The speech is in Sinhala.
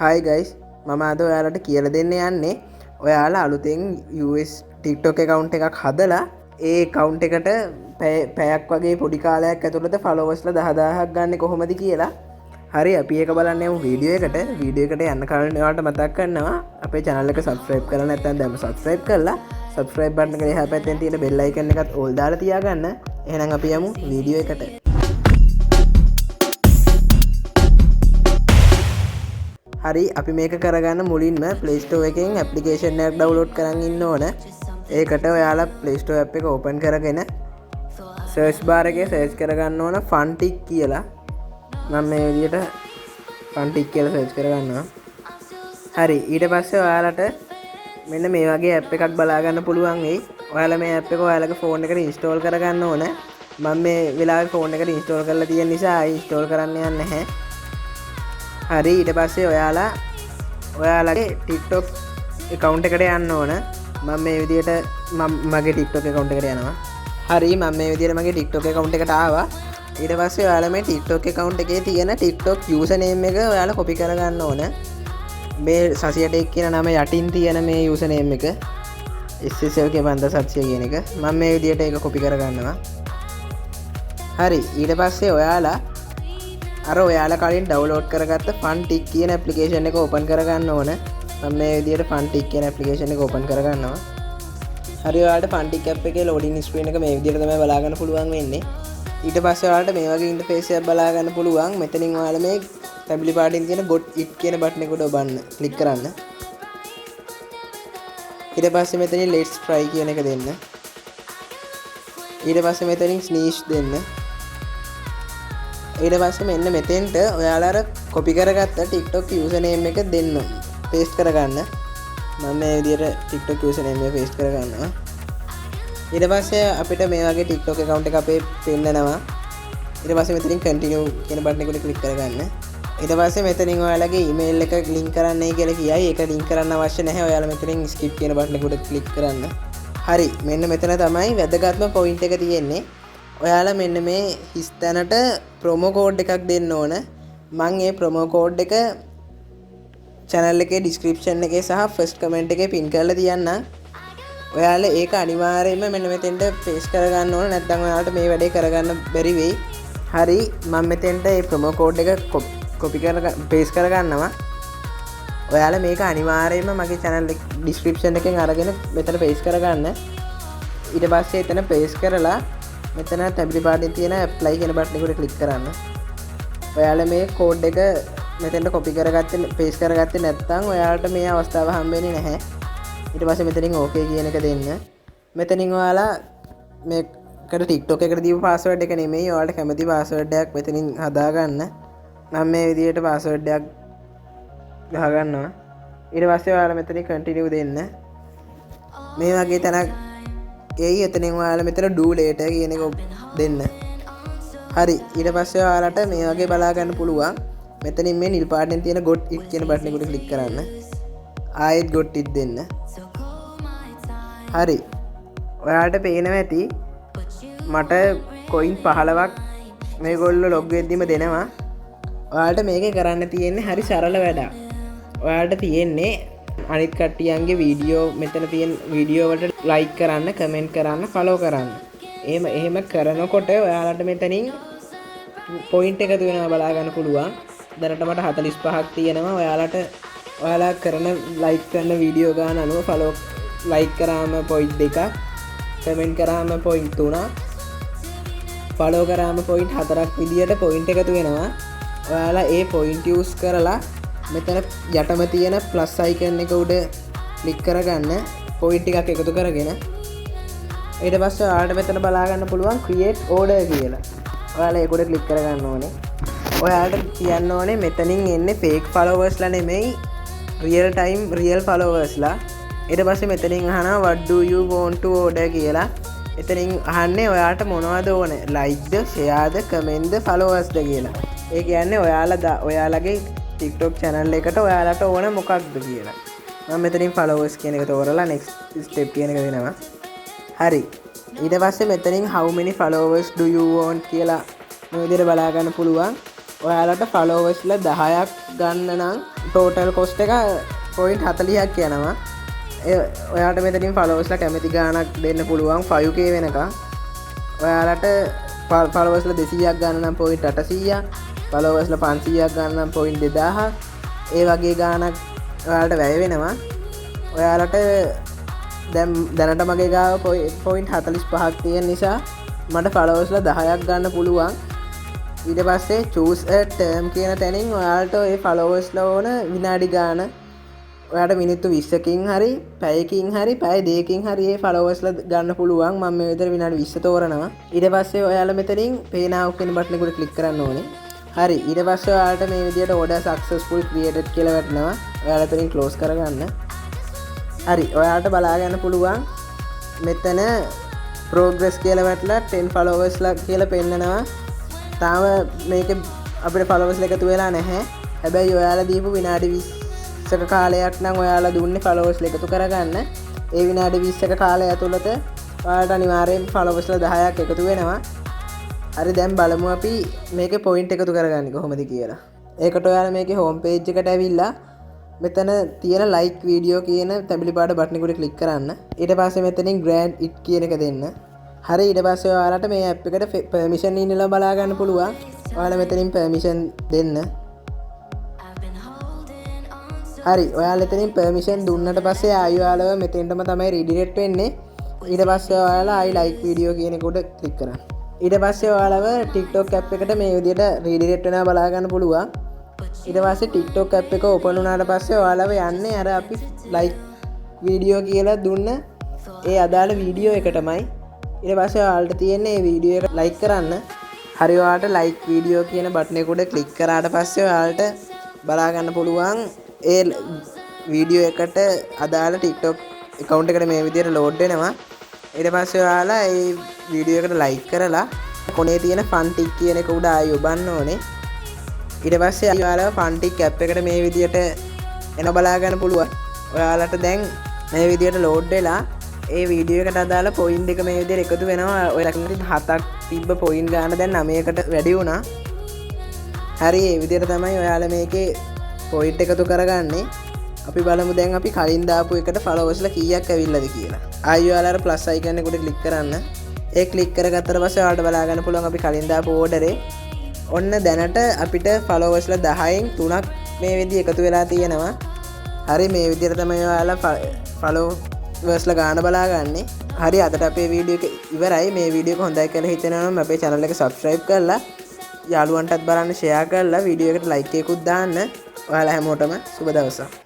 Hi guys, මම අද ඔයාලට කියලා දෙන්න යන්නේ ඔයාලා අලුතෙන් US TikTok account එකක් හදලා ඒ account එකට පැයක් වගේ පොඩි කාලයක් ඇතුළත followers ලා 10000ක් ගන්න කොහොමද කියලා. හරි අපි ඒක බලන්න යමු වීඩියෝ එකට යන්න කලින් ඔයාලට මතක් කරනවා අපේ channel එක subscribe කරලා නැත්නම් දැන් subscribe කරලා subscribe button එක එහා පැත්තෙන් තියෙන bell icon එකත් all දාලා තියාගන්න. එහෙනම් අපි යමු වීඩියෝ එකට. හරි අපි මේක කරගන්න මුලින්ම Play Store එකෙන් application එකක් download කරන් ඉන්න ඕන. ඒකට ඔයාලා Play Store app එක open කරගෙන search bar එකේ search කරගන්න ඕන Funtic කියලා. මම මේ විදිහට Funtic කියලා search කරගන්නවා. හරි ඊට පස්සේ ඔයාලට මෙන්න මේ වගේ app එකක් බලා ගන්න පුළුවන් වෙයි. ඔයාලා මේ app එක ඔයාලගේ phone එකට install කරගන්න ඕන. මම මේ වෙලාවේ phone එකට install කරලා තියෙන නිසා install කරන්න යන්නේ නැහැ. හරි ඊට පස්සේ ඔයාලගේ TikTok account එකට යන්න ඕන. මම මේ විදිහට මගේ TikTok account එකට යනවා. හරි මම මේ විදිහට මගේ TikTok account එකට ආවා. ඊට පස්සේ ඔයාලා මේ TikTok account එකේ තියෙන TikTok username එක ඔයාලා copy කරගන්න ඕන. මේ සසියට කියන නම යටින් තියෙන මේ username එක SSLK5700 කියන එක. මම මේ විදිහට ඒක copy කරගන්නවා. හරි ඊට පස්සේ ඔයාලා ඔයාලා කලින් ඩවුන්ලෝඩ් කරගත්ත Funtic කියන ඇප්ලිකේෂන් එක ඕපන් කරගන්න ඕන. මම මේ විදිහට Funtic කියන ඇප්ලිකේෂන් එක ඕපන් කරගන්නවා. හරි ඔයාලට Funtic app එකේ loading screen එක මේ විදිහට තමයි බලා ගන්න පුළුවන් වෙන්නේ. ඊට පස්සේ ඔයාලට මේ වගේ ඉන්ටර්ෆේස් එකක් බලා ගන්න පුළුවන්. මෙතනින් ඔයාලා මේ ටැබ්ලි පාටින් තියෙන got it කියන බටන් එක උඩ ඔබන්න ක්ලික් කරන්න. ඊට පස්සේ මෙතනින් let's try කියන එක දෙන්න. ඊට පස්සේ මෙතනින් sneeze දෙන්න. ඊට පස්සේ මෙන්න මෙතෙන්ට ඔයාලා අර copy කරගත්ත TikTok username එක දෙන්න paste කරගන්න. මම මේ විදිහට TikTok username එක paste කරගන්නවා. ඊට පස්සේ අපිට මේ වගේ TikTok account එක අපේ පෙන්නනවා. ඊට පස්සේ මෙතනින් continue කියන බටන් එක උඩ click කරගන්න. ඊට පස්සේ මෙතනින් ඔයාලගේ email එක link කරන්නයි කියලා කියයි. ඒක link කරන්න අවශ්‍ය නැහැ. ඔයාලා මෙතනින් skip කියන බටන් එක උඩ click කරන්න. හරි මෙන්න මෙතන තමයි වැදගත්ම point එක තියෙන්නේ. ඔයාලා මෙන්න මේ හිස් තැනට ප්‍රොමෝ කෝඩ් එකක් දෙන්න ඕන. මම මේ ප්‍රොමෝ කෝඩ් එක channel එකේ description එකේ සහ first comment එකේ pin කරලා තියන්නම්. ඔයාලා ඒක අනිවාර්යයෙන්ම මෙන්න මෙතෙන්ට paste කරගන්න ඕන. නැත්නම් ඔයාලට මේ වැඩේ කරගන්න බැරි වෙයි. හරි මම මෙතෙන්ට මේ ප්‍රොමෝ කෝඩ් එක copy paste කරගන්නවා. ඔයාලා මේක අනිවාර්යයෙන්ම මගේ channel description එකෙන් අරගෙන මෙතන paste කරගන්න. ඊට පස්සේ එතන paste කරලා මෙතන ටැබ්ලි පාටින් තියෙන apply කියන බටන් එක උඩ click කරන්න. ඔයාලා මේ කෝඩ් එක මෙතෙන්ට copy කරගත්තේ paste කරගත්තේ නැත්නම් ඔයාලට මේ අවස්ථාව හම්බෙන්නේ නැහැ. ඊට පස්සේ මෙතනින් okay කියන එක දෙන්න. මෙතනින් ඔයාලා මේකට TikTok එකට දීපු password එක නෙමෙයි ඔයාලට කැමති password එකක් මෙතනින් හදාගන්න. මම මේ විදිහට password එකක් ගහගන්නවා. ඊට පස්සේ ඔයාලා මෙතනින් continue දෙන්න. මේ වගේ තැනක් ඒයි එතනින් ඔයාලා මෙතන do later කියන එක දෙන්න. හරි ඊට පස්සේ ඔයාලට මේ වගේ බලා ගන්න පුළුවන්. මෙතනින් මේ නිල් පාටෙන් තියෙන got it කියන බටන් එක උඩ ක්ලික් කරන්න. ආයෙත් got it දෙන්න. හරි ඔයාලට පේනවා ඇති මට coin 15ක් මේගොල්ලෝ log වෙද්දිම දෙනවා. ඔයාලට මේකේ කරන්න තියෙන්නේ හරි සරල වැඩක්. ඔයාලට තියෙන්නේ අනිත් කට්ටියන්ගේ වීඩියෝ මෙතන තියෙන වීඩියෝ වලට ලයික් කරන්න, කමෙන්ට් කරන්න, ෆලෝ කරන්න. එහෙම කරනකොට ඔයාලට මෙතනින් පොයින්ට් එකතු වෙනවා බලා ගන්න පුළුවන්. දැනට මට 45ක් තියෙනවා. ඔයාලා කරන ලයික් කරන වීඩියෝ ගාන අනුව ෆලෝ ලයික් කරාම පොයින්ට් 2ක්, කමෙන්ට් කරාම පොයින්ට් 3ක්, ෆලෝ කරාම පොයින්ට් 4ක් විදියට පොයින්ට් එකතු වෙනවා. ඔයාලා ඒ පොයින්ට් යූස් කරලා මෙතන යටම තියෙන ප්ලස් අයිකන් එක උඩ ක්ලික් කරගන්න පොයින්ට් එකක් එකතු කරගෙන ඊට පස්සේ ඔයාලට මෙතන බලා ගන්න පුළුවන් create order කියලා. ඔයාලා ඒක උඩ ක්ලික් කරගන්න ඕනේ. ඔයාලට කියන්න ඕනේ මෙතනින් එන්නේ fake followers ලා නෙමෙයි real time real followers ලා. ඊට පස්සේ මෙතනින් අහනවා what do you want to order කියලා. එතනින් අහන්නේ ඔයාලට මොනවද ඕනේ? like ද, share ද, comment ද, followers ද කියලා. ඒ කියන්නේ ඔයාලගේ TikTok channel එකට ඔයාලට ඕන මොකක්ද කියලා. මම මෙතනින් followers කියන එක තෝරලා next step කියන එක දෙනවා. හරි. ඊට පස්සේ මෙතනින් how many followers do you want කියලා මේ විදිහට බලා ගන්න පුළුවන්. ඔයාලට ෆලෝවර්ස්ලා 10ක් ගන්න නම් ටෝටල් කොස්ට් එක 0.40ක් යනවා. ඔයාලට මෙතනින් ෆලෝවර්ස්ලා කැමති ගාණක් දෙන්න පුළුවන් 5k වෙනකම්. ඔයාලට ෆලෝවර්ස්ලා 200ක් ගන්න නම් 0.800ක්, ෆලෝවර්ස්ලා 500ක් ගන්න නම් 0.2000ක්. ඒ වගේ ගාණක් ඔයාලට වැය වෙනවා. ඔයාලට දැනට මගේ ගාව 0.45ක් තියෙන නිසා මට ෆලෝවර්ස්ලා 10ක් ගන්න පුළුවන්. ඊට පස්සේ choose a term කියන තැනින් ඔයාලට ඒ ෆලෝවර්ස්ලා ඕන විනාඩි ගාන ඔයාලට මිනිත්තු 20කින් හරි පැයකින් හරි පැය දෙකකින් හරි ඒ ෆලෝවර්ස්ලා ගන්න පුළුවන්. මම මේ විතර විනාඩි 20 තෝරනවා. ඊට පස්සේ ඔයාලා මෙතනින් pay now කියන බටන් එකට ක්ලික් කරන්න ඕනේ. හරි. ඊට පස්සේ ඔයාලට මේ විදියට order successful created කියලා වැටෙනවා. ඔයාලා එතනින් close කරගන්න. හරි. ඔයාලට බලා ගන්න පුළුවන් මෙතන progress කියලා වැටලා 10 followers කියලා පෙන්නනවා. තාම මේක අපිට followers එකතු වෙලා නැහැ. හැබැයි ඔයාලා දීපු විනාඩි 20ක කාලයක් නම් ඔයාලා දුන්නේ followers එකතු කරගන්න. ඒ විනාඩි 20ක කාලය ඇතුළත ඔයාලට අනිවාර්යෙන් followers 10ක් එකතු වෙනවා. හරි දැන් බලමු අපි මේකේ point එකතු කරගන්නේ කොහොමද කියලා. ඒකට ඔයාලා මේකේ home page එකට ඇවිල්ලා මෙතන තියෙන like video කියන තැඹිලි පාට බටන් එකට ක්ලික් කරන්න. ඊට පස්සේ මෙතනින් grant it කියන එක දෙන්න. හරි ඊට පස්සේ ඔයාලට මේ app එකට permission ඉන්නලා බලා ගන්න පුළුවන්. ඔයාලා මෙතනින් permission දෙන්න. හරි ඔයාලා එතනින් permission දුන්නට පස්සේ ආයෙ ඔයාලව මෙතෙන්ටම තමයි redirect වෙන්නේ. ඊට පස්සේ ඔයාලා I like video කියන එකට ක්ලික් කරන්න. ඊට පස්සේ ඔයාලව TikTok app එකට මේ විදිහට redirect වෙනවා බලා ගන්න පුළුවන්. ඊට පස්සේ TikTok app එක open වුණාට පස්සේ ඔයාලව යන්නේ අර අපි like video කියලා දුන්න ඒ අදාළ වීඩියෝ එකටමයි. ඊට පස්සේ ඔයාලට තියෙන්නේ මේ වීඩියෝ එක like කරන්න. හරි ඔයාලට like video කියන බටන් එක උඩ ක්ලික් කරාට පස්සේ ඔයාලට බලා ගන්න පුළුවන් ඒ වීඩියෝ එකට අදාළ TikTok account එකට මේ විදිහට load වෙනවා. ඊට පස්සේ ඔයාලා මේ වීඩියෝ එකට like කරලා කොනේ තියෙන fun tick කියන එක උඩ ආයෙ ඔබන්න ඕනේ. ඊට පස්සේ ඔයාලා fun tick app එකට මේ විදිහට එන බලා ගන්න පුළුවන්. ඔයාලට දැන් මේ විදිහට load වෙලා ඒ වීඩියෝ එකට අදාළ point එක මේ විදිහට එකතු වෙනවා. ඔය ලක්ෂණ 7ක් තිබ්බ point ගාන දැන් 9කට වැඩි වුණා. හරි මේ විදිහට තමයි ඔයාලා මේකේ point එකතු කරගන්නේ. අපි බලමු දැන් අපි කලින් දාපු එකට followers කීයක් ඇවිල්ලාද කියලා. ආයෙ ඔයාලා අර plus icon එකට ක්ලික් කරන්න. ඒ ක්ලික් කරගත්තට පස්සේ ඔයාලට බලා ගන්න පුළුවන් අපි කලින් දාපු order ඔන්න දැනට අපිට followers 10න් 3ක් මේ විදිහ එකතු වෙලා තියෙනවා. හරි මේ විදිහට තමයි ඔයාලා followers ගාන බලාගන්නේ. හරි අදට අපේ වීඩියෝ එක ඉවරයි. මේ වීඩියෝ එක හොඳයි කියලා හිතෙනවා නම් අපේ channel එක subscribe කරලා යාළුවන්ටත් බලන්න share කරලා වීඩියෝ එකට like එකකුත් දාන්න. ඔයාලා හැමෝටම සුබ දවසක්.